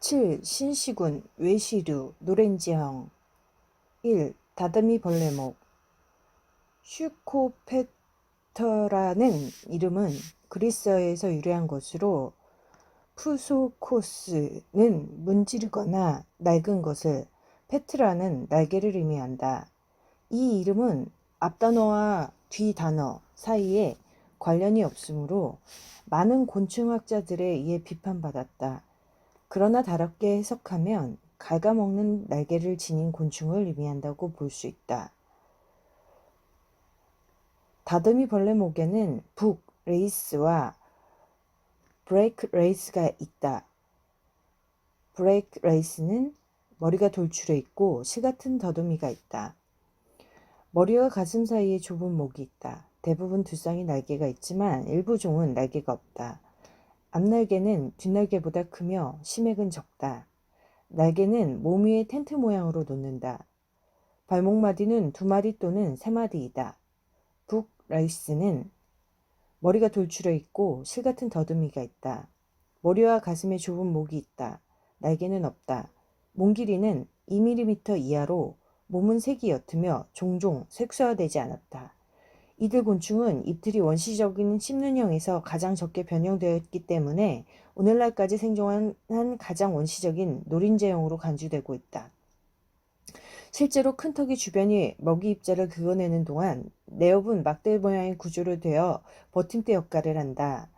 7. 신시군, 외시류, 노렌지형. 1. 다듬이 벌레목. 슈코페터라는 이름은 그리스어에서 유래한 것으로 푸소코스는 문지르거나 낡은 것을, 페트라는 날개를 의미한다. 이 이름은 앞단어와 뒤단어 사이에 관련이 없으므로 많은 곤충학자들에 의해 비판받았다. 그러나 다르게 해석하면 갉아먹는 날개를 지닌 곤충을 의미한다고 볼 수 있다. 다듬이 벌레 목에는 북 레이스와 브레이크 레이스가 있다. 브레이크 레이스는 머리가 돌출해 있고 실 같은 더듬이가 있다. 머리와 가슴 사이에 좁은 목이 있다. 대부분 두 쌍의 날개가 있지만 일부 종은 날개가 없다. 앞날개는 뒷날개보다 크며 심액은 적다. 날개는 몸 위에 텐트 모양으로 놓는다. 발목마디는 2마디 또는 3마디이다. 북 라이스는 머리가 돌출해 있고 실 같은 더듬이가 있다. 머리와 가슴에 좁은 목이 있다. 날개는 없다. 몸 길이는 2mm 이하로 몸은 색이 옅으며 종종 색소화되지 않았다. 이들 곤충은 잎틀이 원시적인 씹눈형에서 가장 적게 변형되었기 때문에 오늘날까지 생존한 가장 원시적인 노린재형으로 간주되고 있다. 실제로 큰 턱이 주변이 먹이 입자를 긁어내는 동안 내엽은 막대 모양의 구조로 되어 버팀대 역할을 한다.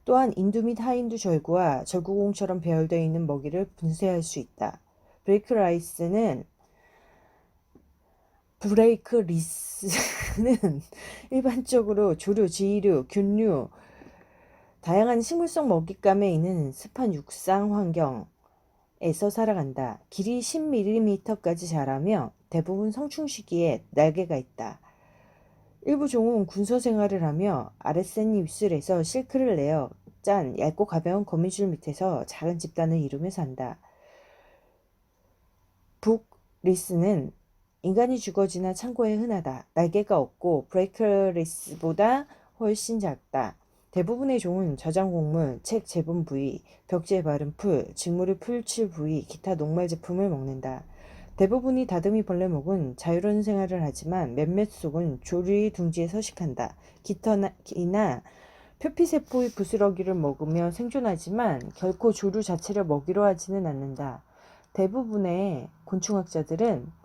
또한 인두 및 하인두 절구와 절구공처럼 배열되어 있는 먹이를 분쇄할 수 있다. 브레이크 리스는 일반적으로 조류, 지이류, 균류, 다양한 식물성 먹잇감에 있는 습한 육상 환경에서 살아간다. 길이 10mm까지 자라며 대부분 성충 시기에 날개가 있다. 일부 종은 군소 생활을 하며 아랫센 입술에서 실크를 내어 짠 얇고 가벼운 거미줄 밑에서 작은 집단을 이루며 산다. 북 리스는 인간이 주거지나 창고에 흔하다. 날개가 없고 브레이크리스보다 훨씬 작다. 대부분의 종은 저장곡물, 책 제본 부위, 벽지에 바른 풀, 직물을 풀칠 부위, 기타 녹말 제품을 먹는다. 대부분이 다듬이 벌레목은 자유로운 생활을 하지만 몇몇 속은 조류의 둥지에 서식한다. 깃털이나 표피세포의 부스러기를 먹으며 생존하지만 결코 조류 자체를 먹이로 하지는 않는다. 대부분의 곤충학자들은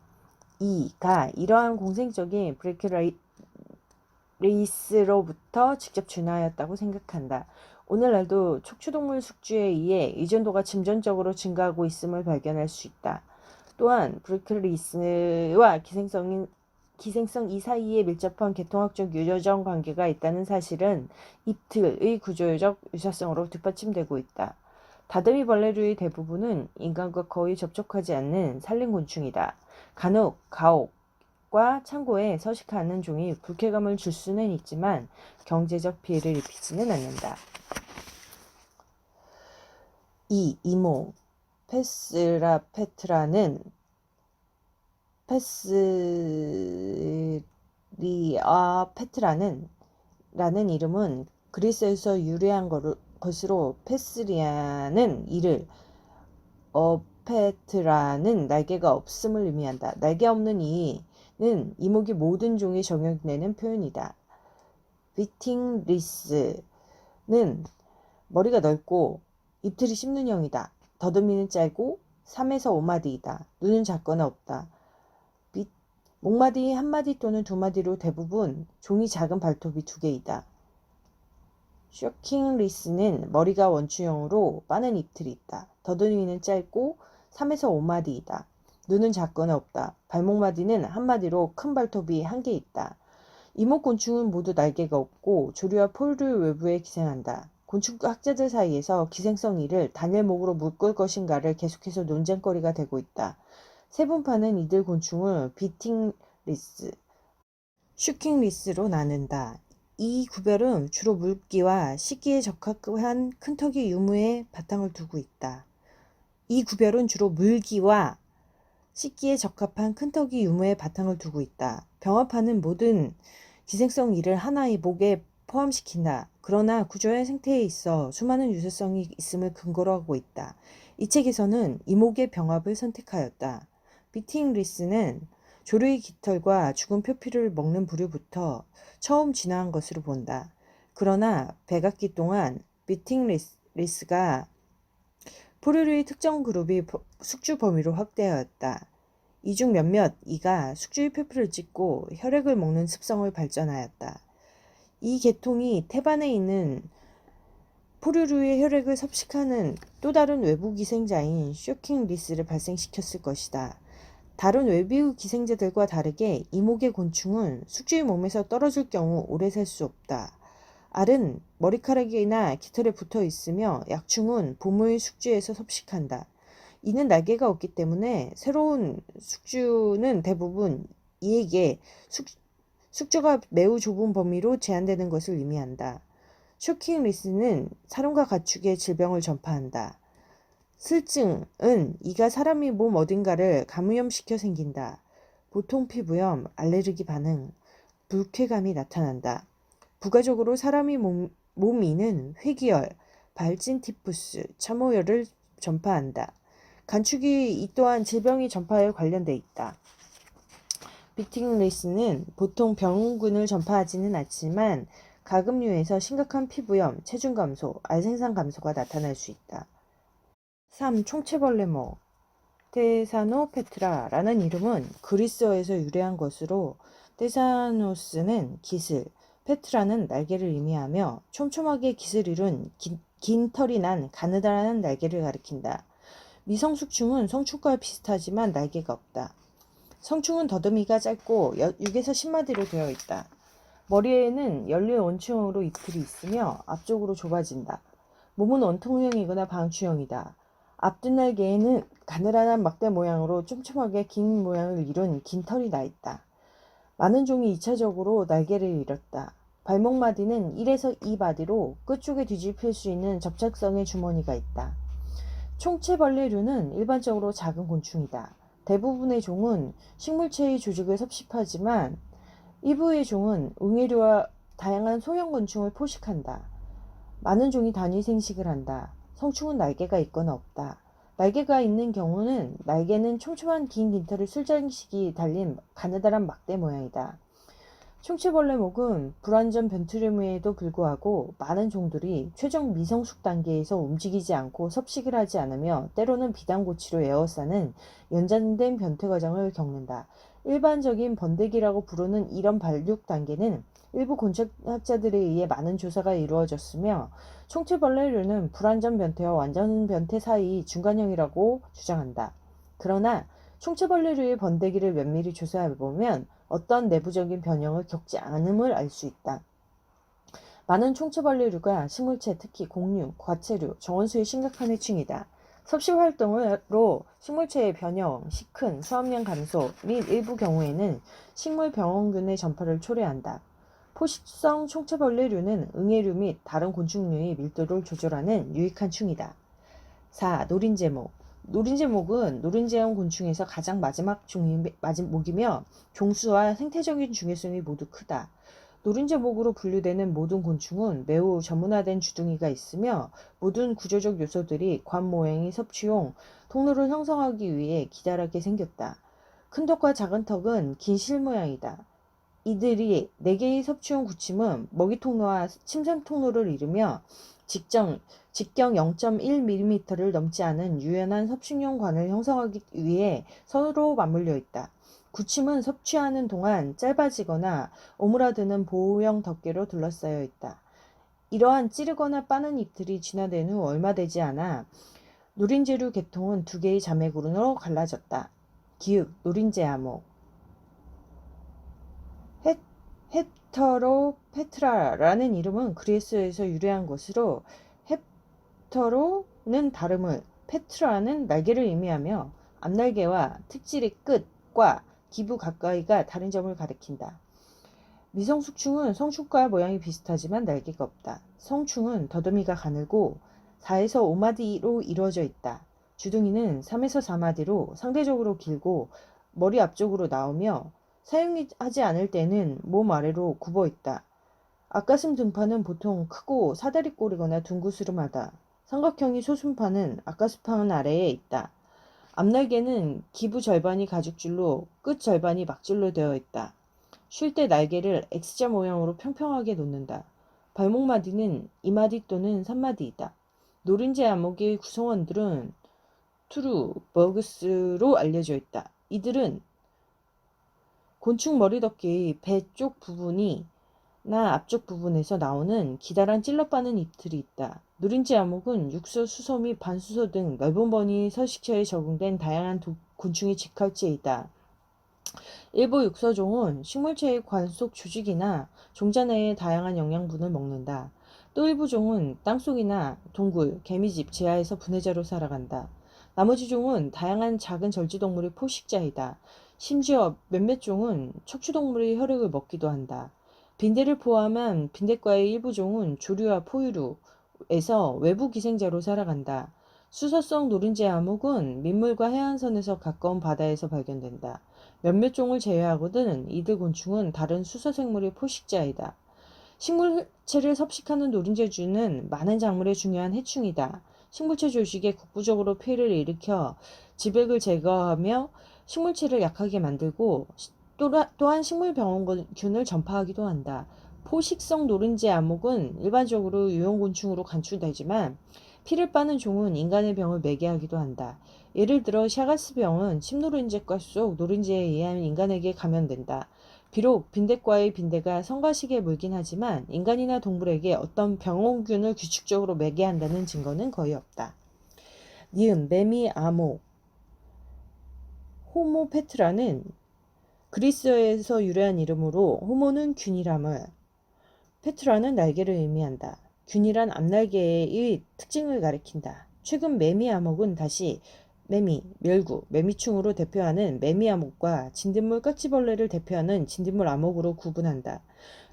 이가 이러한 공생적인 브레이크레이스로부터 직접 진화하였다고 생각한다. 오늘날도 척추동물 숙주에 의해 의존도가 점진적으로 증가하고 있음을 발견할 수 있다. 또한 브레이크레이스와 기생성 이 사이에 밀접한 계통학적 유전적 관계가 있다는 사실은 잎틀의 구조적 유사성으로 뒷받침되고 있다. 다듬이 벌레류의 대부분은 인간과 거의 접촉하지 않는 산림곤충이다. 간혹 가옥과 창고에 서식하는 종이 불쾌감을 줄 수는 있지만 경제적 피해를 입히지는 않는다. 2. 이모 페스라페트라는 라는 이름은 그리스에서 유래한 것으로 페스리아는 이를, 페트라는 날개가 없음을 의미한다. 날개 없는 이는 이목이 모든 종에 적용되는 표현이다. 비팅리스는 머리가 넓고 잎틀이 씹눈형이다. 더듬이는 짧고 3에서 5마디이다. 눈은 작거나 없다. 목마디 1마디 또는 2마디로 대부분 종이 작은 발톱이 2개이다. 쇼킹리스는 머리가 원추형으로 빠는 잎틀이 있다. 더듬이는 짧고 3에서 5마디이다. 눈은 작거나 없다. 발목마디는 1마디로 큰 발톱이 1개 있다. 이목곤충은 모두 날개가 없고 조류와 포류 외부에 기생한다. 곤충학자들 사이에서 기생성 이를 단일목으로 묶을 것인가를 계속해서 논쟁거리가 되고 있다. 세분파는 이들 곤충을 비팅리스, 슈킹리스로 나눈다. 이 구별은 주로 물기와 식기에 적합한 큰턱이 유무에 바탕을 두고 있다. 병합하는 모든 기생성 이를 하나의 목에 포함시킨다. 그러나 구조의 생태에 있어 수많은 유사성이 있음을 근거로 하고 있다. 이 책에서는 이목의 병합을 선택하였다. 비팅리스는 조류의 깃털과 죽은 표피를 먹는 부류부터 처음 진화한 것으로 본다. 그러나 백악기 동안 비팅리스가 포류류의 특정 그룹이 숙주 범위로 확대하였다. 이 중 몇몇 이가 숙주의 표피를 찢고 혈액을 먹는 습성을 발전하였다. 이 계통이 태반에 있는 포류류의 혈액을 섭식하는 또 다른 외부 기생자인 쇼킹리스를 발생시켰을 것이다. 다른 외부 기생자들과 다르게 이목의 곤충은 숙주의 몸에서 떨어질 경우 오래 살 수 없다. 알은 머리카락이나 깃털에 붙어 있으며 약충은 부모의 숙주에서 섭식한다. 이는 날개가 없기 때문에 새로운 숙주는 대부분 이에게 숙주가 매우 좁은 범위로 제한되는 것을 의미한다. 쇼킹리스는 사람과 가축의 질병을 전파한다. 슬증은 이가 사람의 몸 어딘가를 가무염시켜 생긴다. 보통 피부염, 알레르기 반응, 불쾌감이 나타난다. 부가적으로 사람의 몸이는 회기열, 발진 티푸스, 참호열을 전파한다. 간축이 이 또한 질병의 전파에 관련돼 있다. 비팅리스는 보통 병균을 전파하지는 않지만 가금류에서 심각한 피부염, 체중 감소, 알 생산 감소가 나타날 수 있다. 3. 총체벌레목 테사노페트라라는 이름은 그리스어에서 유래한 것으로 테사노스는 깃을, 페트라는 날개를 의미하며 촘촘하게 깃을 이룬 긴 털이 난 가느다란 날개를 가리킨다. 미성숙충은 성충과 비슷하지만 날개가 없다. 성충은 더듬이가 짧고 6에서 10마디로 되어 있다. 머리에는 열린 원추형으로 잎틀이 있으며 앞쪽으로 좁아진다. 몸은 원통형이거나 방추형이다. 앞뒷날개에는 가느다란 막대 모양으로 촘촘하게 긴 모양을 이룬 긴 털이 나 있다. 많은 종이 2차적으로 날개를 잃었다. 발목마디는 1에서 2마디로 끝쪽에 뒤집힐 수 있는 접착성의 주머니가 있다. 총체벌레류는 일반적으로 작은 곤충이다. 대부분의 종은 식물체의 조직을 섭식하지만 일부의 종은 웅해류와 다양한 소형 곤충을 포식한다. 많은 종이 단위 생식을 한다. 성충은 날개가 있거나 없다. 날개가 있는 경우는 날개는 촘촘한 긴 깃털을 술장식이 달린 가느다란 막대 모양이다. 총체벌레목은 불완전 변투류임에도 불구하고 많은 종들이 최종 미성숙 단계에서 움직이지 않고 섭식을 하지 않으며 때로는 비단고치로 에워싸는 연장된 변태 과정을 겪는다. 일반적인 번데기라고 부르는 이런 발육 단계는 일부 곤충학자들에 의해 많은 조사가 이루어졌으며 총체벌레류는 불완전 변태와 완전 변태 사이 중간형이라고 주장한다. 그러나 총체벌레류의 번데기를 면밀히 조사해보면 어떤 내부적인 변형을 겪지 않음을 알 수 있다. 많은 총체벌레류가 식물체, 특히 곡류, 과체류, 정원수의 심각한 해충이다. 섭식 활동으로 식물체의 변형, 시큰, 수확량 감소 및 일부 경우에는 식물 병원균의 전파를 초래한다. 포식성 총체벌레류는 응애류 및 다른 곤충류의 밀도를 조절하는 유익한 충이다. 4. 노린재목 노린재목은 노린재형 곤충에서 가장 마지막 목이며 종수와 생태적인 중요성이 모두 크다. 노린재목으로 분류되는 모든 곤충은 매우 전문화된 주둥이가 있으며 모든 구조적 요소들이 관 모양의 섭취용 통로를 형성하기 위해 기다랗게 생겼다. 큰 턱과 작은 턱은 긴 실 모양이다. 이들이 4개의 섭취용 구침은 먹이 통로와 침샘 통로를 이루며 직경 0.1mm를 넘지 않은 유연한 섭식용 관을 형성하기 위해 서로 맞물려 있다. 구침은 섭취하는 동안 짧아지거나 오므라드는 보호형 덮개로 둘러싸여 있다. 이러한 찌르거나 빠는 잎들이 진화된 후 얼마 되지 않아 노린재류 계통은 2개의 자매그룹으로 갈라졌다. 기읍 노린재암목 헤터로페트라라는 이름은 그리스에서 유래한 것으로 헤터로는 다름을, 페트라는 날개를 의미하며 앞날개와 특질의 끝과 기부 가까이가 다른 점을 가리킨다. 미성숙충은 성충과 모양이 비슷하지만 날개가 없다. 성충은 더듬이가 가늘고 4에서 5마디로 이루어져 있다. 주둥이는 3에서 4마디로 상대적으로 길고 머리 앞쪽으로 나오며 사용하지 않을 때는 몸 아래로 굽어 있다. 앞가슴 등판은 보통 크고 사다리꼴이거나 둥그스름하다. 삼각형이 소순판은 앞가슴판 아래에 있다. 앞날개는 기부 절반이 가죽줄로 끝 절반이 막줄로 되어 있다. 쉴 때 날개를 X자 모양으로 평평하게 놓는다. 발목마디는 2마디 또는 3마디이다. 노린재 암흑의 구성원들은 투르, 버그스로 알려져 있다. 이들은 곤충 머리덮개의 배 쪽 부분이나 앞쪽 부분에서 나오는 기다란 찔러빠는 잎들이 있다. 누린지 암흑은 육서, 수소 및 반수소 등 넓은 범위 서식처에 적응된 다양한 곤충의 직할체이다. 일부 육서종은 식물체의 관속 조직이나 종자 내의 다양한 영양분을 먹는다. 또 일부 종은 땅속이나 동굴, 개미집, 지하에서 분해자로 살아간다. 나머지 종은 다양한 작은 절지동물의 포식자이다. 심지어 몇몇 종은 척추동물의 혈액을 먹기도 한다. 빈대를 포함한 빈대과의 일부 종은 조류와 포유류에서 외부 기생자로 살아간다. 수서성 노린재 암흑은 민물과 해안선에서 가까운 바다에서 발견된다. 몇몇 종을 제외하고는 이들 곤충은 다른 수서생물의 포식자이다. 식물체를 섭식하는 노린재주는 많은 작물의 중요한 해충이다. 식물체 조직에 국부적으로 폐해를 일으켜 지백을 제거하며 식물체를 약하게 만들고 또한 식물병원균을 전파하기도 한다. 포식성 노린재 암흑은 일반적으로 유용곤충으로 간주되지만 피를 빠는 종은 인간의 병을 매개하기도 한다. 예를 들어 샤가스병은 침노린재과 속 노린재에 의한 인간에게 감염된다. 비록 빈대과의 빈대가 성가시게 물긴 하지만 인간이나 동물에게 어떤 병원균을 규칙적으로 매개한다는 증거는 거의 없다. 니은 매미 암호 호모 페트라는 그리스어에서 유래한 이름으로 호모는 균이람을, 페트라는 날개를 의미한다. 균이란 앞날개의 특징을 가리킨다. 최근 매미 암흑은 다시 매미, 멸구, 매미충으로 대표하는 매미 암흑과 진딧물 깍지벌레를 대표하는 진딧물 암흑으로 구분한다.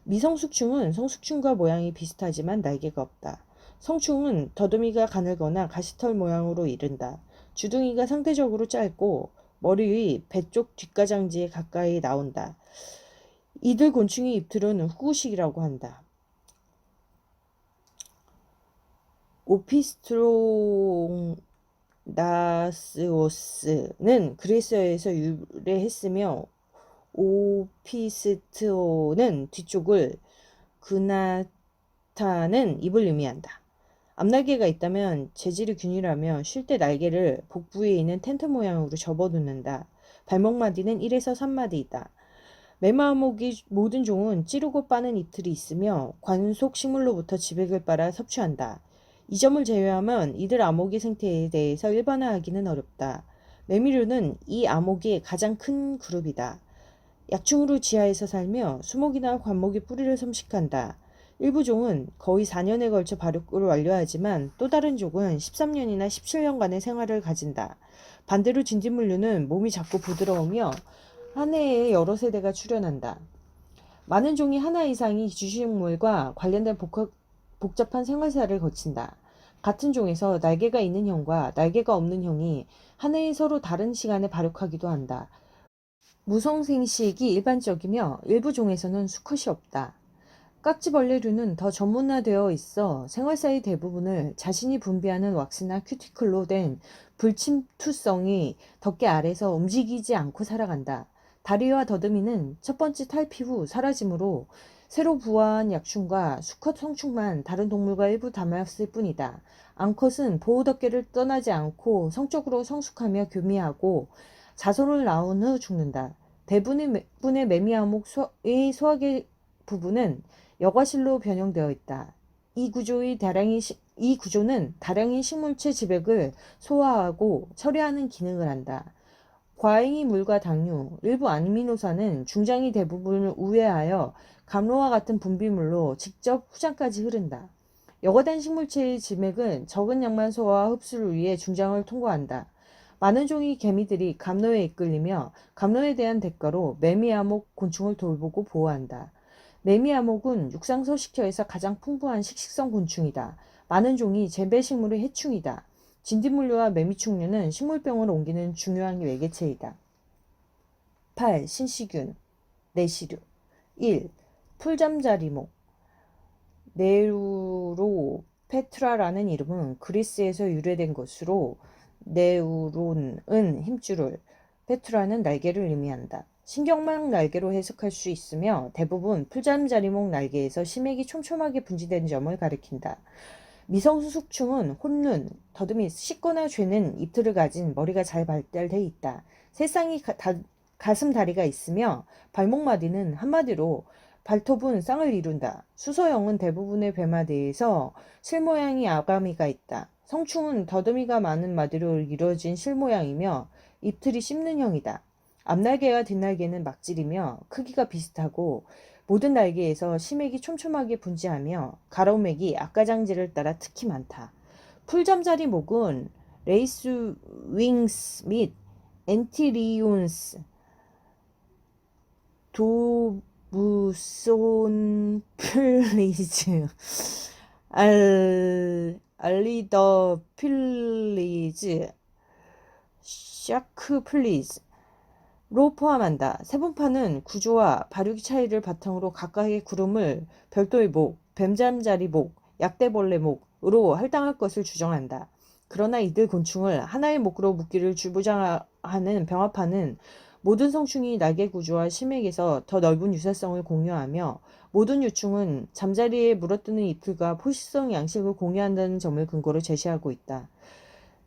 미성숙충은 성숙충과 모양이 비슷하지만 날개가 없다. 성충은 더듬이가 가늘거나 가시털 모양으로 이른다. 주둥이가 상대적으로 짧고 머리의 배 쪽 뒷가장지에 가까이 나온다. 이들 곤충의 잎들은 후구식이라고 한다. 오피스트로나스오스는 그리스어에서 유래했으며 오피스트오는 뒤쪽을, 그나타는 입을 의미한다. 앞날개가 있다면 재질이 균일하며 쉴 때 날개를 복부에 있는 텐트 모양으로 접어놓는다. 발목마디는 1에서 3마디이다. 매마암흑의 모든 종은 찌르고 빠는 잎들이 있으며 관속 식물로부터 지백을 빨아 섭취한다. 이 점을 제외하면 이들 암흑의 생태에 대해서 일반화하기는 어렵다. 매미류는 이 암흑의 가장 큰 그룹이다. 약충으로 지하에서 살며 수목이나 관목의 뿌리를 섭식한다. 일부 종은 거의 4년에 걸쳐 발육을 완료하지만 또 다른 종은 13년이나 17년간의 생활을 가진다. 반대로 진딧물류는 몸이 작고 부드러우며 한 해에 여러 세대가 출현한다. 많은 종이 하나 이상의 주식물과 관련된 복잡한 생활사를 거친다. 같은 종에서 날개가 있는 형과 날개가 없는 형이 한 해에 서로 다른 시간에 발육하기도 한다. 무성생식이 일반적이며 일부 종에서는 수컷이 없다. 깍지벌레류는 더 전문화되어 있어 생활사의 대부분을 자신이 분비하는 왁스나 큐티클로 된 불침투성이 덮개 아래서 움직이지 않고 살아간다. 다리와 더듬이는 첫 번째 탈피 후 사라지므로 새로 부화한 약충과 수컷 성충만 다른 동물과 일부 닮았을 뿐이다. 암컷은 보호덮개를 떠나지 않고 성적으로 성숙하며 교미하고 자손을 낳은 후 죽는다. 대부분의 매미암흑의 소화계 부분은 여과실로 변형되어 있다. 이 구조는 다량의 식물체 지백을 소화하고 처리하는 기능을 한다. 과잉의 물과 당류, 일부 아미노산은 중장의 대부분을 우회하여 감로와 같은 분비물로 직접 후장까지 흐른다. 여과된 식물체의 지맥은 적은 양만 소화와 흡수를 위해 중장을 통과한다. 많은 종의 개미들이 감로에 이끌리며 감로에 대한 대가로 매미암흑 곤충을 돌보고 보호한다. 매미암흑은 육상 서식처에서 가장 풍부한 식식성 곤충이다. 많은 종이 재배식물의 해충이다. 진딧물류와 매미충류는 식물병을 옮기는 중요한 외개체이다. 8. 신시균, 내시류. 1. 풀잠자리목. 네우로페트라라는 이름은 그리스에서 유래된 것으로 네우론은 힘줄을, 페트라는 날개를 의미한다. 신경망 날개로 해석할 수 있으며 대부분 풀잠자리목 날개에서 심액이 촘촘하게 분지된 점을 가리킨다. 미성수숙충은 혼눈, 더듬이 씻거나 죄는 입틀을 가진 머리가 잘 발달돼 있다. 새쌍이 가슴 다리가 있으며 발목마디는 한마디로 발톱은 쌍을 이룬다. 수소형은 대부분의 배마디에서 실모양의 아가미가 있다. 성충은 더듬이가 많은 마디로 이루어진 실모양이며 입틀이 씹는 형이다. 앞날개와 뒷날개는 막질이며 크기가 비슷하고 모든 날개에서 심액이 촘촘하게 분지하며 가로맥이 앞가장지를 따라 특히 많다. 풀잠자리 목은 레이스 윙스 및 엔티리온스, 도브손 플리즈, 알리더 플리즈, 샤크 플리즈 로 포함한다. 세분파는 구조와 발육의 차이를 바탕으로 각각의 구름을 별도의 목, 뱀잠자리 목, 약대벌레 목으로 할당할 것을 주장한다. 그러나 이들 곤충을 하나의 목으로 묶기를 주부장하는 병합파는 모든 성충이 날개 구조와 심액에서 더 넓은 유사성을 공유하며 모든 유충은 잠자리에 물어뜯는 이틀과 포식성 양식을 공유한다는 점을 근거로 제시하고 있다.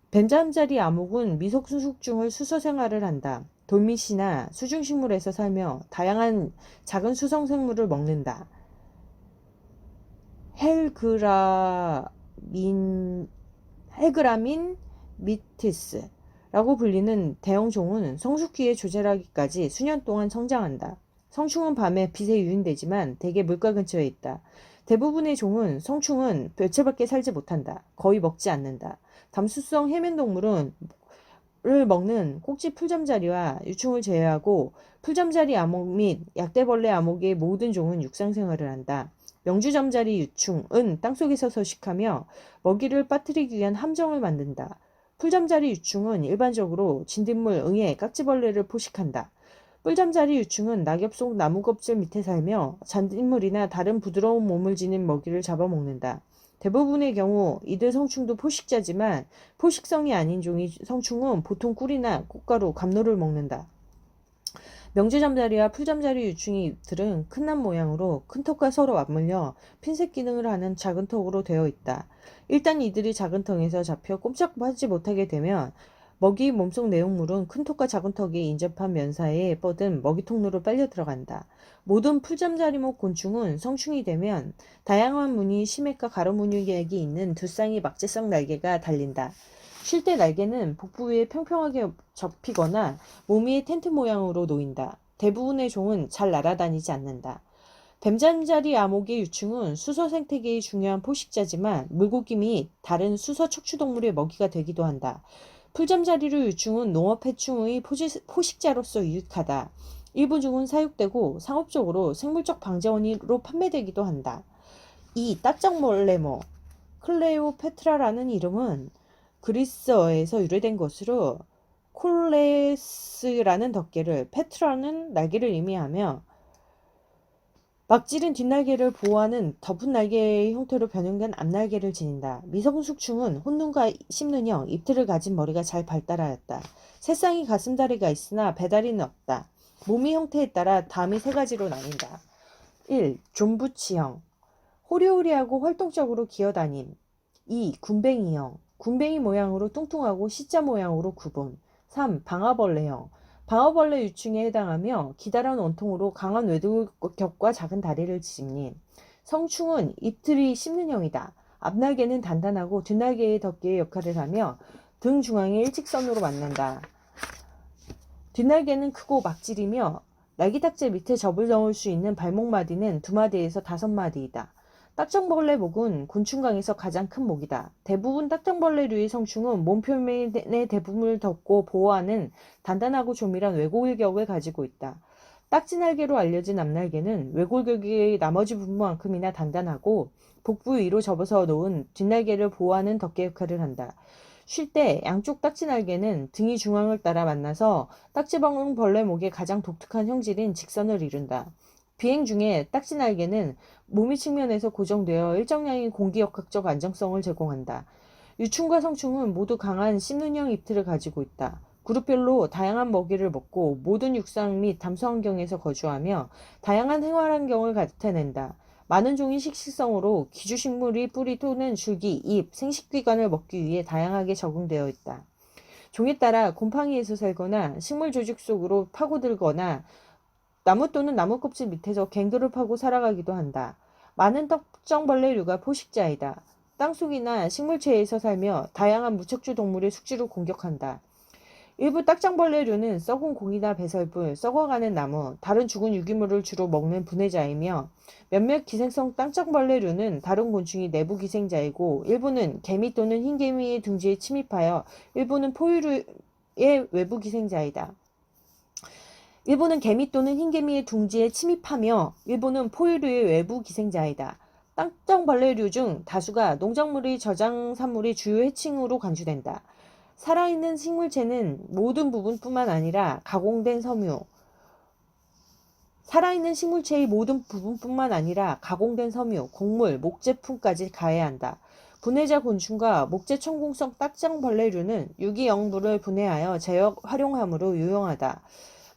뱀잠자리 아목은 미석수숙중을 수소 생활을 한다. 돌밑이나 수중식물에서 살며 다양한 작은 수성생물을 먹는다. 헬그라민 미티스라고 불리는 대형종은 성숙기에 조절하기까지 수년 동안 성장한다. 성충은 밤에 빛에 유인되지만 대개 물가 근처에 있다. 대부분의 종은 성충은 볕에 살지 못한다. 거의 먹지 않는다. 담수성 해면동물은 를 먹는 꼭지 풀잠자리와 유충을 제외하고 풀잠자리 암흑 및 약대벌레 암흑의 모든 종은 육상생활을 한다. 명주잠자리 유충은 땅속에서 서식하며 먹이를 빠뜨리기 위한 함정을 만든다. 풀잠자리 유충은 일반적으로 진딧물, 응애, 깍지벌레를 포식한다. 뿔잠자리 유충은 낙엽 속 나무 껍질 밑에 살며 잔딧물이나 다른 부드러운 몸을 지닌 먹이를 잡아먹는다. 대부분의 경우 이들 성충도 포식자지만 포식성이 아닌 종의 성충은 보통 꿀이나 꽃가루, 감로를 먹는다. 명주잠자리와 풀잠자리 유충의 잎들은 큰납 모양으로 큰 턱과 서로 맞물려 핀셋 기능을 하는 작은 턱으로 되어 있다. 일단 이들이 작은 턱에서 잡혀 꼼짝하지 못하게 되면 먹이 몸속 내용물은 큰 턱과 작은 턱에 인접한 면 사이에 뻗은 먹이 통로로 빨려 들어간다. 모든 풀잠자리목 곤충은 성충이 되면 다양한 무늬 심액과 가로 근육이 있는 두 쌍의 막지성 날개가 달린다. 쉴 때 날개는 복부 위에 평평하게 접히거나 몸 위에 텐트 모양으로 놓인다. 대부분의 종은 잘 날아다니지 않는다. 뱀잠자리 암흑의 유충은 수소 생태계의 중요한 포식자지만 물고기 및 다른 수소 척추동물의 먹이가 되기도 한다. 풀잠자리류 유충은 농업 해충의 포식자로서 유익하다. 일부 종은 사육되고 상업적으로 생물적 방제원으로 판매되기도 한다. 이 딱정벌레모 클레오페트라라는 이름은 그리스어에서 유래된 것으로 콜레스라는 덮개를, 페트라는 날개를 의미하며 막질은 뒷날개를 보호하는 덮은 날개의 형태로 변형된 앞날개를 지닌다. 미성숙충은 혼눈과 씹는 형, 입틀을 가진 머리가 잘 발달하였다. 새쌍이 가슴다리가 있으나 배다리는 없다. 몸의 형태에 따라 다음이 세 가지로 나뉜다. 1. 존부치형, 호리호리하고 활동적으로 기어다님. 2. 군뱅이형, 군뱅이 모양으로 뚱뚱하고 C자 모양으로 구분. 3. 방아벌레형, 방어벌레 유충에 해당하며 기다란 원통으로 강한 외돌격과 작은 다리를 지닌. 성충은 입틀이 씹는 형이다. 앞날개는 단단하고 뒷날개의 덮개의 역할을 하며 등 중앙에 일직선으로 만난다. 뒷날개는 크고 막질이며 날개딱지 밑에 접을 넣을 수 있는 발목마디는 2마디에서 5마디이다. 딱정벌레 목은 곤충강에서 가장 큰 목이다. 대부분 딱정벌레류의 성충은 몸표면의 대부분을 덮고 보호하는 단단하고 조밀한 외골격을 가지고 있다. 딱지날개로 알려진 앞날개는 외골격의 나머지 부분만큼이나 단단하고 복부 위로 접어서 놓은 뒷날개를 보호하는 덮개 역할을 한다. 쉴 때 양쪽 딱지날개는 등이 중앙을 따라 만나서 딱지벌레 목의 가장 독특한 형질인 직선을 이룬다. 비행 중에 딱지 날개는 몸의 측면에서 고정되어 일정량의 공기역학적 안정성을 제공한다. 유충과 성충은 모두 강한 씹는형 입틀을 가지고 있다. 그룹별로 다양한 먹이를 먹고 모든 육상 및 담수 환경에서 거주하며 다양한 생활 환경을 나타낸다. 많은 종이 식식성으로 기주식물이 뿌리 또는 줄기, 잎, 생식기관을 먹기 위해 다양하게 적응되어 있다. 종에 따라 곰팡이에서 살거나 식물 조직 속으로 파고들거나 나무 또는 나무 껍질 밑에서 갱도를 파고 살아가기도 한다. 많은 떡정벌레류가 포식자이다. 땅속이나 식물체에서 살며 다양한 무척추 동물의 숙주를 공격한다. 일부 딱정벌레류는 썩은 고기나 배설물, 썩어가는 나무, 다른 죽은 유기물을 주로 먹는 분해자이며 몇몇 기생성 땅정벌레류는 다른 곤충이 내부 기생자이고 일부는 개미 또는 흰개미의 둥지에 침입하여 일부는 포유류의 외부 기생자이다. 일부는 개미 또는 흰개미의 둥지에 침입하며 일부는 포유류의 외부 기생자이다. 땅정벌레류 중 다수가 농작물의 저장산물의 주요 해칭으로 간주된다. 살아있는 식물체는 모든 부분뿐만 아니라 가공된 섬유, 살아있는 식물체의 모든 부분뿐만 아니라 가공된 섬유, 곡물, 목제품까지 가해야 한다. 분해자 곤충과 목재 천공성 딱정벌레류는 유기영물을 분해하여 재활용함으로 유용하다.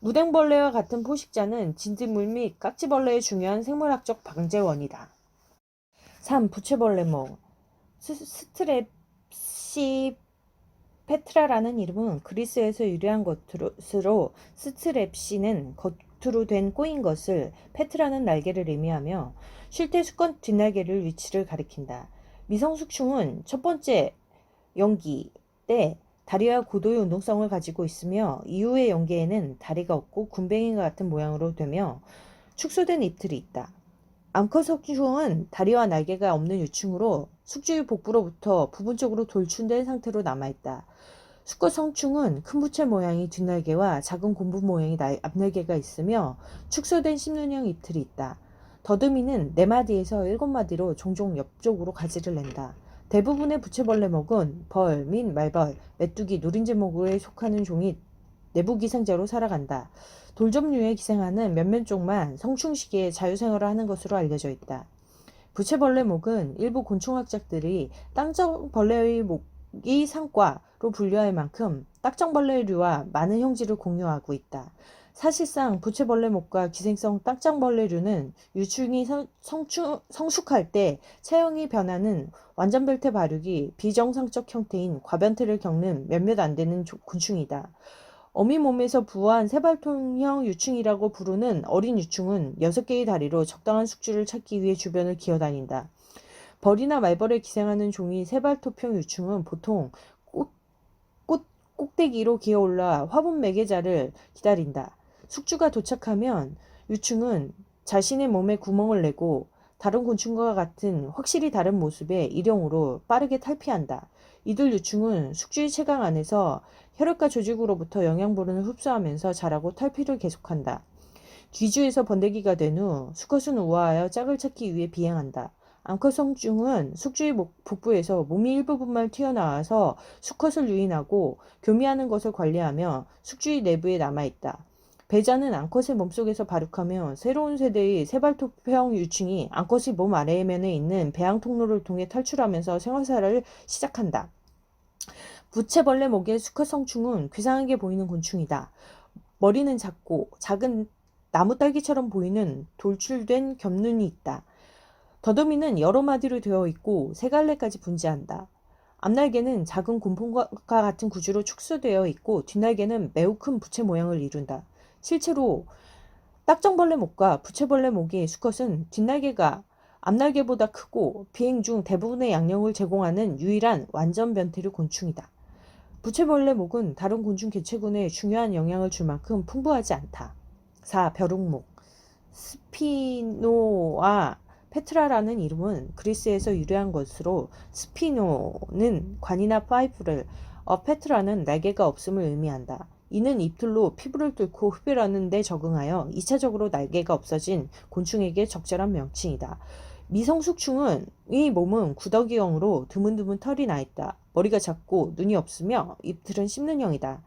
무댕벌레와 같은 포식자는 진딧물 및 깍지벌레의 중요한 생물학적 방제원이다. 3. 부채벌레목 스트랩시 페트라라는 이름은 그리스에서 유래한 것으로 스트랩시는 겉으로 된 꼬인 것을 페트라는 날개를 의미하며 쉴 때 수컷 뒷날개를 위치를 가리킨다. 미성숙충은 첫 번째 연기 때 다리와 고도의 운동성을 가지고 있으며 이후의 연기에는 다리가 없고 군뱅이와 같은 모양으로 되며 축소된 잎틀이 있다. 암컷성충은 다리와 날개가 없는 유충으로 숙주의 복부로부터 부분적으로 돌출된 상태로 남아있다. 수컷 성충은 큰 부채 모양의 뒷날개와 작은 곰부 모양의 앞날개가 있으며 축소된 씹는형 잎틀이 있다. 더듬이는 4마디에서 7마디로 종종 옆쪽으로 가지를 낸다. 대부분의 부채벌레목은 벌 및 말벌, 메뚜기, 노린재목에 속하는 종이 내부 기생자로 살아간다. 돌점류에 기생하는 몇몇 종만 성충 시기에 자유생활을 하는 것으로 알려져 있다. 부채벌레목은 일부 곤충학자들이 땅정벌레의 목이 상과로 분류할 만큼 딱정벌레류와 많은 형질을 공유하고 있다. 사실상 부채벌레목과 기생성 딱정벌레류는 유충이 성숙할 때 체형이 변하는 완전변태 발육이 비정상적 형태인 과변태를 겪는 몇몇 안 되는 곤충이다. 어미 몸에서 부화한 세발통형 유충이라고 부르는 어린 유충은 6개의 다리로 적당한 숙주를 찾기 위해 주변을 기어다닌다. 벌이나 말벌에 기생하는 종이 세발토평 유충은 보통 꼭대기로 기어올라 화분 매개자를 기다린다. 숙주가 도착하면 유충은 자신의 몸에 구멍을 내고 다른 곤충과 같은 확실히 다른 모습의 일형으로 빠르게 탈피한다. 이들 유충은 숙주의 체강 안에서 혈액과 조직으로부터 영양분을 흡수하면서 자라고 탈피를 계속한다. 귀주에서 번데기가 된 후 수컷은 우아하여 짝을 찾기 위해 비행한다. 암컷 성충은 숙주의 복부에서 몸이 일부분만 튀어나와서 수컷을 유인하고 교미하는 것을 관리하며 숙주의 내부에 남아있다. 배자는 암컷의 몸속에서 발육하며 새로운 세대의 세발톱형 유충이 암컷의 몸 아래면에 있는 배양 통로를 통해 탈출하면서 생활사를 시작한다. 부채벌레 목의 수컷 성충은 괴상하게 보이는 곤충이다. 머리는 작고 작은 나무딸기처럼 보이는 돌출된 겹눈이 있다. 더듬이는 여러 마디로 되어 있고 3갈래까지 분지한다. 앞날개는 작은 곰팡과 같은 구조로 축소되어 있고 뒷날개는 매우 큰 부채 모양을 이룬다. 실제로 딱정벌레 목과 부채벌레 목의 수컷은 뒷날개가 앞날개보다 크고 비행 중 대부분의 양령을 제공하는 유일한 완전 변태류 곤충이다. 부채벌레 목은 다른 곤충 개체군에 중요한 영향을 줄 만큼 풍부하지 않다. 4. 벼룩목 스피노와 페트라라는 이름은 그리스에서 유래한 것으로 스피노는 관이나 파이프를, 페트라는 날개가 없음을 의미한다. 이는 잎틀로 피부를 뚫고 흡혈하는 데 적응하여 2차적으로 날개가 없어진 곤충에게 적절한 명칭이다. 미성숙충은 이 몸은 구더기형으로 드문드문 털이 나 있다. 머리가 작고 눈이 없으며 잎틀은 씹는형이다.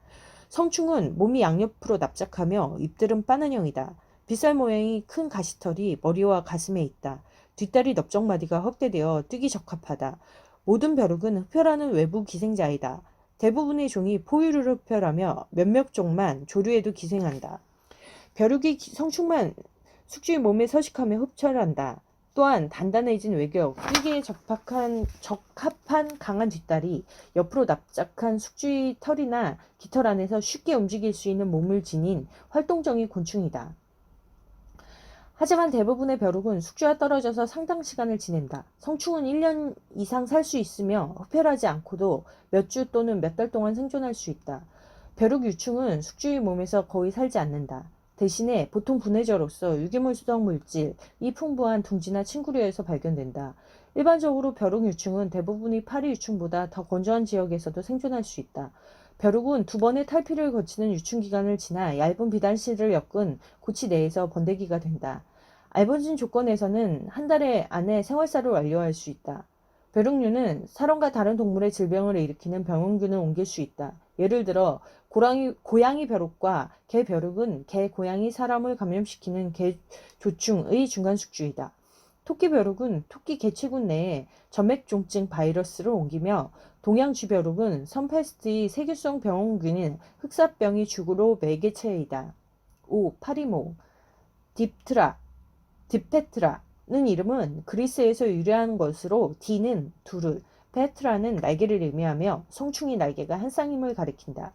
성충은 몸이 양옆으로 납작하며 잎들은 빠는형이다. 빗살 모양이 큰 가시털이 머리와 가슴에 있다. 뒷다리 넓적마디가 확대되어 뛰기 적합하다. 모든 벼룩은 흡혈하는 외부 기생자이다. 대부분의 종이 포유류를 흡혈하며 몇몇 종만 조류에도 기생한다. 벼룩이 성충만 숙주의 몸에 서식하며 흡혈한다. 또한 단단해진 외격, 뛰기에 적합한 강한 뒷다리, 옆으로 납작한 숙주의 털이나 깃털 안에서 쉽게 움직일 수 있는 몸을 지닌 활동적인 곤충이다. 하지만 대부분의 벼룩은 숙주와 떨어져서 상당 시간을 지낸다. 성충은 1년 이상 살 수 있으며 흡혈하지 않고도 몇 주 또는 몇 달 동안 생존할 수 있다. 벼룩 유충은 숙주의 몸에서 거의 살지 않는다. 대신에 보통 분해저로서 유기물 수성 물질이 풍부한 둥지나 침구류에서 발견된다. 일반적으로 벼룩 유충은 대부분이 파리 유충보다 더 건조한 지역에서도 생존할 수 있다. 벼룩은 2번의 탈피를 거치는 유충기간을 지나 얇은 비단실을 엮은 고치 내에서 번데기가 된다. 알려진 조건에서는 한 달 안에 생활사를 완료할 수 있다. 벼룩류는 사람과 다른 동물의 질병을 일으키는 병원균을 옮길 수 있다. 예를 들어 고양이 벼룩과 개 벼룩은 개, 고양이, 사람을 감염시키는 개 조충의 중간 숙주이다. 토끼 벼룩은 토끼 개체군 내에 점맥종증 바이러스를 옮기며 동양 쥐벼룩은 선페스트의 세균성 병원균인 흑사병이 주로 매개체이다. 5. 파리모 디페트라는 이름은 그리스에서 유래한 것으로 디는 두루, 페트라는 날개를 의미하며 성충이 날개가 한 쌍임을 가리킨다.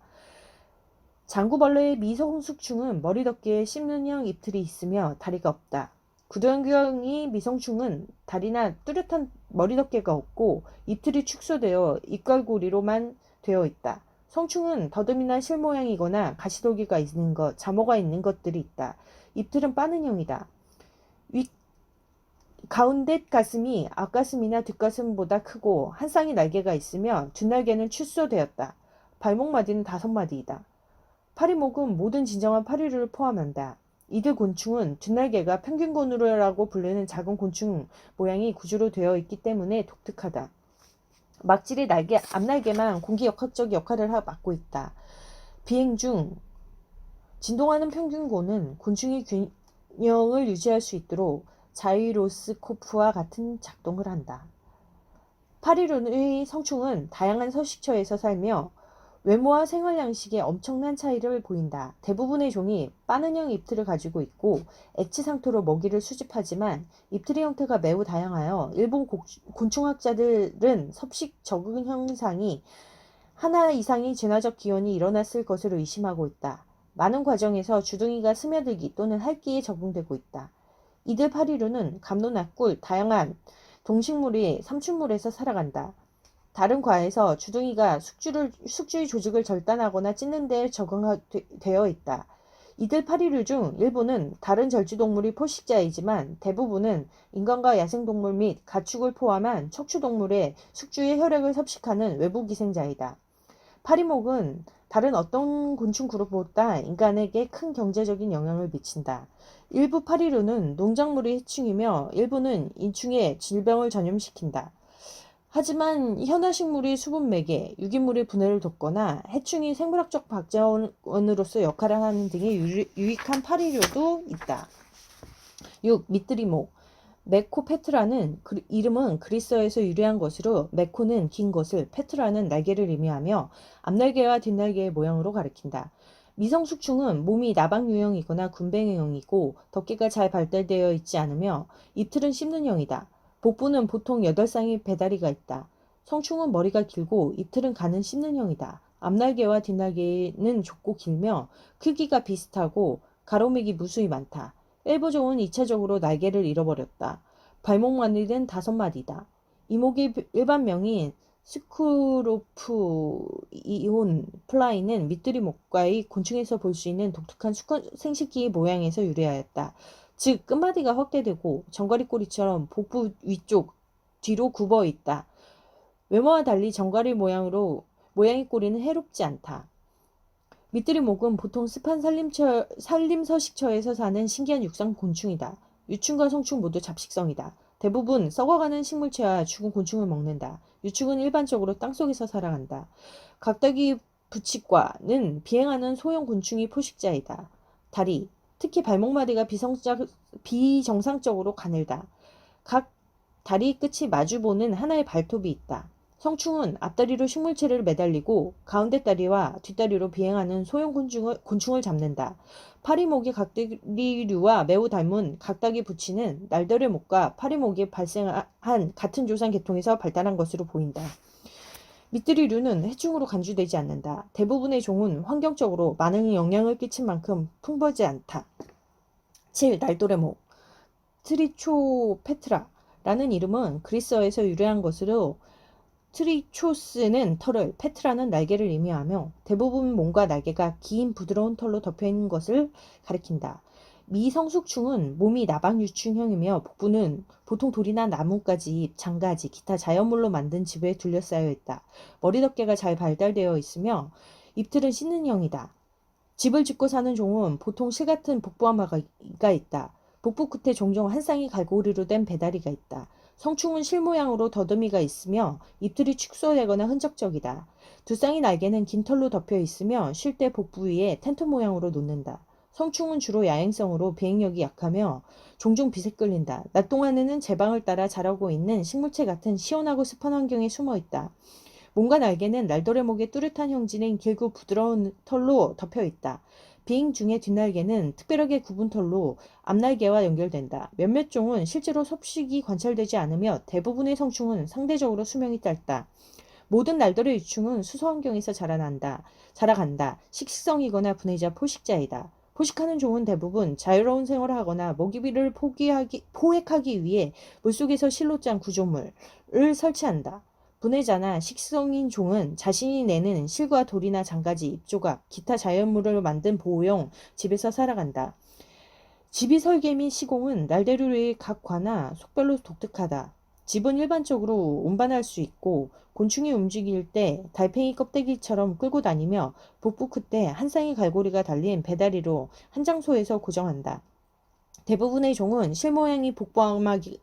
장구벌레의 미성숙충은 머리 덮개에 씹는형 잎틀이 있으며 다리가 없다. 구덩이 미성충은 다리나 뚜렷한 머리 덮개가 없고 잎틀이 축소되어 잎갈고리로만 되어 있다. 성충은 더듬이나 실 모양이거나 가시돌기가 있는 것, 자모가 있는 것들이 있다. 잎틀은 빠는형이다. 가운데 가슴이 앞가슴이나 뒷가슴보다 크고 한 쌍의 날개가 있으며 뒷날개는 축소되었다. 발목마디는 5마디이다. 파리목은 모든 진정한 파리류를 포함한다. 이들 곤충은 뒷날개가 평균곤우라고 불리는 작은 곤충 모양의 구조로 되어 있기 때문에 독특하다. 막질의 앞날개만 공기역학적 역할을 맡고 있다. 비행 중 진동하는 평균곤은 곤충의 균형을 유지할 수 있도록 자이로스코프와 같은 작동을 한다. 파리류의 성충은 다양한 서식처에서 살며 외모와 생활 양식에 엄청난 차이를 보인다. 대부분의 종이 빠는형 잎틀을 가지고 있고 액치상토로 먹이를 수집하지만 잎틀의 형태가 매우 다양하여 일본 곤충학자들은 섭식 적응 현상이 하나 이상의 진화적 기원이 일어났을 것으로 의심하고 있다. 많은 과정에서 주둥이가 스며들기 또는 핥기에 적응되고 있다. 이들 파리류는 감로나 꿀, 다양한 동식물이 삼춘물에서 살아간다. 다른 과에서 주둥이가 숙주의 조직을 절단하거나 찢는 데 적응되어 있다. 이들 파리류 중 일부는 다른 절지동물이 포식자이지만 대부분은 인간과 야생동물 및 가축을 포함한 척추동물의 숙주의 혈액을 섭식하는 외부 기생자이다. 파리목은 다른 어떤 곤충 그룹보다 인간에게 큰 경제적인 영향을 미친다. 일부 파리류는 농작물의 해충이며 일부는 인충의 질병을 전염시킨다. 하지만 현화식물이 수분 매개, 유기물의 분해를 돕거나 해충이 생물학적 박자원으로서 역할을 하는 등의 유익한 파리류도 있다. 6. 미뜨리목 메코페트라는 이름은 그리스어에서 유래한 것으로 메코는 긴 것을, 페트라는 날개를 의미하며 앞날개와 뒷날개의 모양으로 가리킨다. 미성숙충은 몸이 나방 유형이거나 군뱅이형이고 덮개가 잘 발달되어 있지 않으며 잎틀은 씹는형이다. 복부는 보통 8쌍의 배다리가 있다. 성충은 머리가 길고 잎틀은 가는 씹는형이다. 앞날개와 뒷날개는 좁고 길며 크기가 비슷하고 가로맥이 무수히 많다. 일부 종은 2차적으로 날개를 잃어버렸다. 발목마디는 5마디다. 이목의 일반명인 스크로프이온 플라이는 밑들이목과의 곤충에서 볼 수 있는 독특한 생식기의 모양에서 유래하였다. 즉 끝마디가 확대되고 정가리꼬리처럼 복부 위쪽 뒤로 굽어 있다. 외모와 달리 정가리 모양의 꼬리는 해롭지 않다. 밑들이목은 보통 습한 산림서식처에서 사는 신기한 육상 곤충이다. 유충과 성충 모두 잡식성이다. 대부분 썩어가는 식물체와 죽은 곤충을 먹는다. 유충은 일반적으로 땅속에서 살아간다. 각덕이 부치과는 비행하는 소형 곤충이 포식자이다. 다리 특히 발목마디가 비정상적으로 가늘다. 각 다리 끝이 마주보는 하나의 발톱이 있다. 성충은 앞다리로 식물체를 매달리고 가운데 다리와 뒷다리로 비행하는 소형 곤충을 잡는다. 파리모기 각다리류와 매우 닮은 각닭이 붙이는 날더의 목과 파리모기에 발생한 같은 조상 계통에서 발달한 것으로 보인다. 밑드리류는 해충으로 간주되지 않는다. 대부분의 종은 환경적으로 많은 영향을 끼친 만큼 풍부하지 않다. 7. 날도의 목 트리초페트라라는 이름은 그리스어에서 유래한 것으로 트리초스는 털을, 페트라는 날개를 의미하며 대부분 몸과 날개가 긴 부드러운 털로 덮여있는 것을 가리킨다. 미성숙충은 몸이 나방유충형이며 복부는 보통 돌이나 나뭇가지, 장가지, 기타 자연물로 만든 집에 둘러싸여 있다. 머리덮개가 잘 발달되어 있으며 잎틀은 씻는 형이다. 집을 짓고 사는 종은 보통 실 같은 복부화마가 있다. 복부 끝에 종종 한 쌍의 갈고리로 된 배다리가 있다. 성충은 실 모양으로 더듬이가 있으며 잎틀이 축소되거나 흔적적이다. 두 쌍의 날개는 긴 털로 덮여 있으며 쉴 때 복부 위에 텐트 모양으로 놓는다. 성충은 주로 야행성으로 비행력이 약하며 종종 빛에 끌린다. 낮 동안에는 제방을 따라 자라고 있는 식물체 같은 시원하고 습한 환경에 숨어 있다. 몸과 날개는 날더의 목의 뚜렷한 형질인 길고 부드러운 털로 덮여 있다. 비행 중에 뒷날개는 특별하게 굽은 털로 앞날개와 연결된다. 몇몇 종은 실제로 섭식이 관찰되지 않으며 대부분의 성충은 상대적으로 수명이 짧다. 모든 날더의 유충은 수소 환경에서 자라간다. 식식성이거나 분해자 포식자이다. 포식하는 종은 대부분 자유로운 생활을 하거나 먹이를 포획하기 위해 물속에서 실로 짠 구조물을 설치한다. 분해자나 식성인 종은 자신이 내는 실과 돌이나 장가지, 잎조각, 기타 자연물을 만든 보호용 집에서 살아간다. 집이 설계 및 시공은 날대류의 각 과나 속별로 독특하다. 집은 일반적으로 운반할 수 있고 곤충이 움직일 때 달팽이 껍데기처럼 끌고 다니며 복부 끝에 한 쌍의 갈고리가 달린 배다리로 한 장소에서 고정한다. 대부분의 종은 실 모양의 복부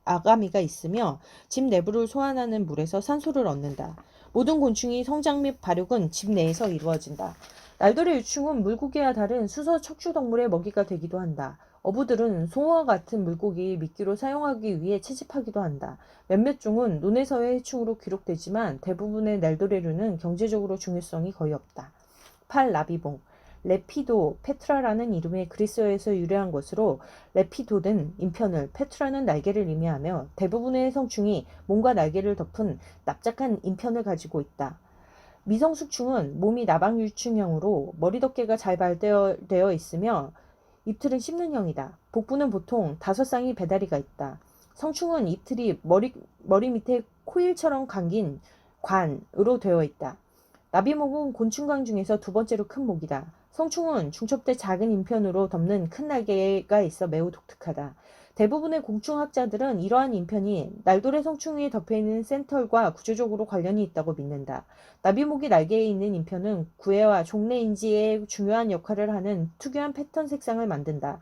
아가미가 있으며 집 내부를 소환하는 물에서 산소를 얻는다. 모든 곤충의 성장 및 발육은 집 내에서 이루어진다. 날더의 유충은 물고기와 다른 수소 척추동물의 먹이가 되기도 한다. 어부들은 송어와 같은 물고기 미끼로 사용하기 위해 채집하기도 한다. 몇몇 종은 논에서의 해충으로 기록되지만 대부분의 날더류는 경제적으로 중요성이 거의 없다. 8. 나비봉 레피도 페트라라는 이름의 그리스어에서 유래한 것으로 레피도는 인편을, 페트라는 날개를 의미하며 대부분의 성충이 몸과 날개를 덮은 납작한 인편을 가지고 있다. 미성숙충은 몸이 나방유충형으로 머리덮개가 잘 발달되어 있으며 잎틀은 씹는형이다. 복부는 보통 5쌍의 배다리가 있다. 성충은 잎틀이 머리 밑에 코일처럼 감긴 관으로 되어 있다. 나비목은 곤충강 중에서 두 번째로 큰 목이다. 성충은 중첩대 작은 인편으로 덮는 큰 날개가 있어 매우 독특하다. 대부분의 곤충학자들은 이러한 인편이 날도의 성충 위에 덮여있는 센털과 구조적으로 관련이 있다고 믿는다. 나비목이 날개에 있는 인편은 구애와 종래인지에 중요한 역할을 하는 특유한 패턴 색상을 만든다.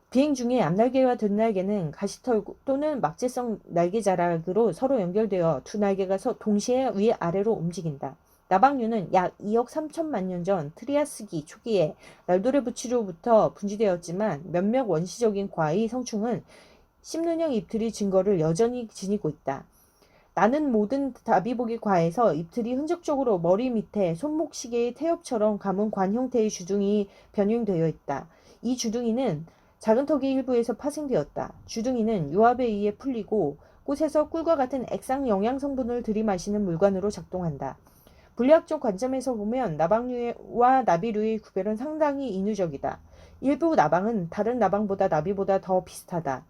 비행 중에 앞날개와 뒷날개는 가시털 또는 막재성 날개자락으로 서로 연결되어 두 날개가 동시에 위아래로 움직인다. 나방류는 약 2억 3천만 년 전 트리아스기 초기에 날도레 부치로부터 분지되었지만 몇몇 원시적인 과의 성충은 씹는형 잎틀이 증거를 여전히 지니고 있다. 나는 모든 나비보기 과에서 잎틀이 흔적적으로 머리 밑에 손목시계의 태엽처럼 감은 관 형태의 주둥이 변형되어 있다. 이 주둥이는 작은 턱의 일부에서 파생되었다. 주둥이는 유압에 의해 풀리고 꽃에서 꿀과 같은 액상 영양성분을 들이마시는 물관으로 작동한다. 물리학적 관점에서 보면 나방류와 나비류의 구별은 상당히 인위적이다. 일부 나방은 다른 나방보다 나비보다 더 비슷하다.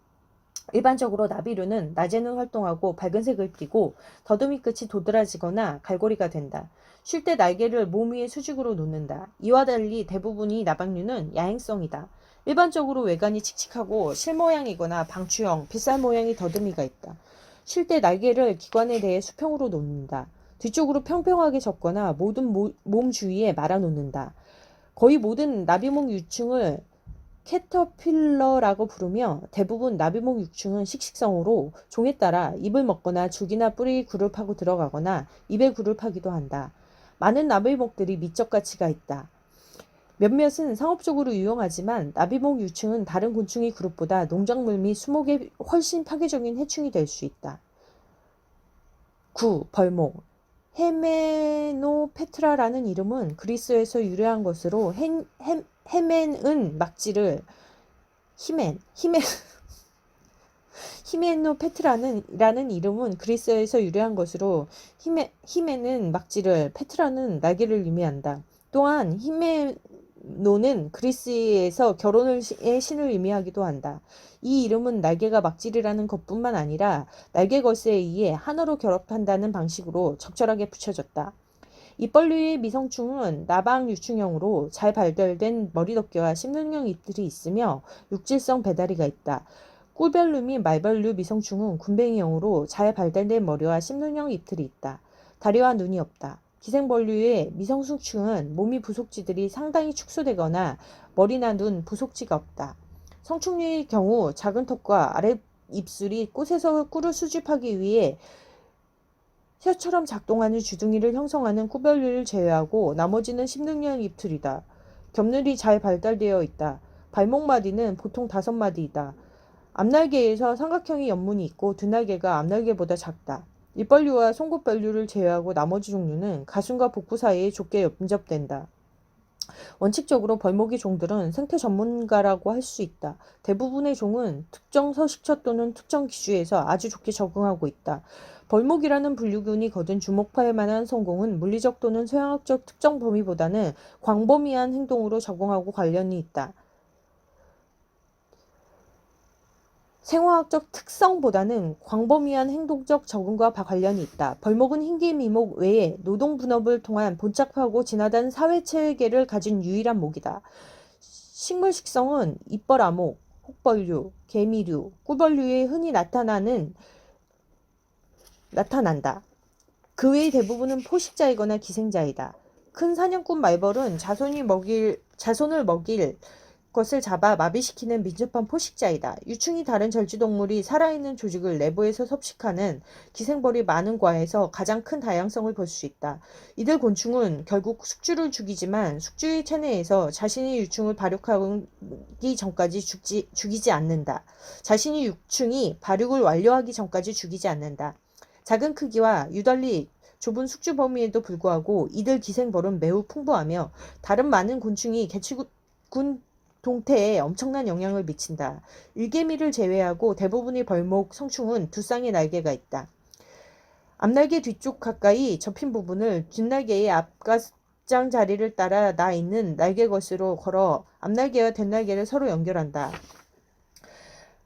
일반적으로 나비류는 낮에는 활동하고 밝은 색을 띠고 더듬이 끝이 도드라지거나 갈고리가 된다. 쉴 때 날개를 몸 위에 수직으로 놓는다. 이와 달리 대부분의 나방류는 야행성이다. 일반적으로 외관이 칙칙하고 실 모양이거나 방추형, 빗살 모양의 더듬이가 있다. 쉴 때 날개를 기관에 대해 수평으로 놓는다. 뒤쪽으로 평평하게 접거나 모든 몸 주위에 말아놓는다. 거의 모든 나비목 유충을 캐터필러라고 부르며 대부분 나비목 유충은 식식성으로 종에 따라 잎을 먹거나 줄기나 뿌리 굴을 파고 들어가거나 입에 굴을 파기도 한다. 많은 나비목들이 미적 가치가 있다. 몇몇은 상업적으로 유용하지만 나비목 유충은 다른 곤충의 그룹보다 농작물 및 수목에 훨씬 파괴적인 해충이 될 수 있다. 9. 벌목. 헤메노페트라라는 이름은 그리스에서 유래한 것으로 헤멘은 막지를 히메노페트라는 이름은 그리스에서 유래한 것으로 히메는 막지를 페트라는 날개를 의미한다. 또한 히메노는 그리스에서 결혼의 신을 의미하기도 한다. 이 이름은 날개가 막질이라는 것뿐만 아니라 날개것에 의해 하나로 결합한다는 방식으로 적절하게 붙여졌다. 입벌류의 미성충은 나방 유충형으로 잘 발달된 머리덮개와 씹는형 잎들이 있으며 육질성 배다리가 있다. 꿀벌류 및 말벌류 미성충은 군뱅이형으로 잘 발달된 머리와 씹는형 잎들이 있다. 다리와 눈이 없다. 기생벌류의 미성충은 몸이 부속지들이 상당히 축소되거나 머리나 눈 부속지가 없다. 성충류의 경우 작은 턱과 아래 입술이 꽃에서 꿀을 수집하기 위해 혀처럼 작동하는 주둥이를 형성하는 꾸벌류를 제외하고 나머지는 씹능형 잎틀이다. 겹늘이 잘 발달되어 있다. 발목마디는 보통 5마디이다. 앞날개에서 삼각형의 옆문이 있고 뒷날개가 앞날개보다 작다. 입벌류와 송곳벌류를 제외하고 나머지 종류는 가슴과 복부 사이에 좁게 염접된다. 원칙적으로 벌목의 종들은 생태 전문가라고 할 수 있다. 대부분의 종은 특정 서식처 또는 특정 기주에서 아주 좋게 적응하고 있다. 벌목이라는 분류군이 거둔 주목할 만한 성공은 물리적 또는 소양학적 특정 범위보다는 광범위한 행동으로 적응하고 관련이 있다. 생화학적 특성보다는 광범위한 행동적 적응과 관련이 있다. 벌목은 흰개미목 외에 노동 분업을 통한 본착하고 진화된 사회체계를 가진 유일한 목이다. 식물 식성은 잎벌아목, 혹벌류, 개미류, 꿀벌류에 흔히 나타난다. 그 외의 대부분은 포식자이거나 기생자이다. 큰 사냥꾼 말벌은 자손을 먹일 것을 잡아 마비시키는 민첩한 포식자이다. 유충이 다른 절지동물이 살아있는 조직을 내부에서 섭식하는 기생벌이 많은 과에서 가장 큰 다양성을 볼 수 있다. 이들 곤충은 결국 숙주를 죽이지만 숙주의 체내에서 자신의 유충을 발육하기 전까지 죽이지 않는다. 자신의 유충이 발육을 완료하기 전까지 죽이지 않는다. 작은 크기와 유달리 좁은 숙주 범위에도 불구하고 이들 기생벌은 매우 풍부하며 다른 많은 곤충이 개체군 동태에 엄청난 영향을 미친다. 일개미를 제외하고 대부분의 벌목 성충은 두 쌍의 날개가 있다. 앞날개 뒤쪽 가까이 접힌 부분을 뒷날개의 앞가장 자리를 따라 나 있는 날개것으로 걸어 앞날개와 뒷날개를 서로 연결한다.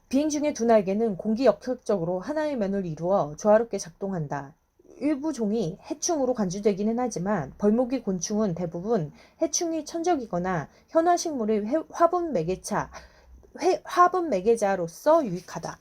비행 중에 두 날개는 공기역학적으로 하나의 면을 이루어 조화롭게 작동한다. 일부 종이 해충으로 간주되기는 하지만 벌목의 곤충은 대부분 해충의 천적이거나 현화식물의 화분 매개자로서 유익하다.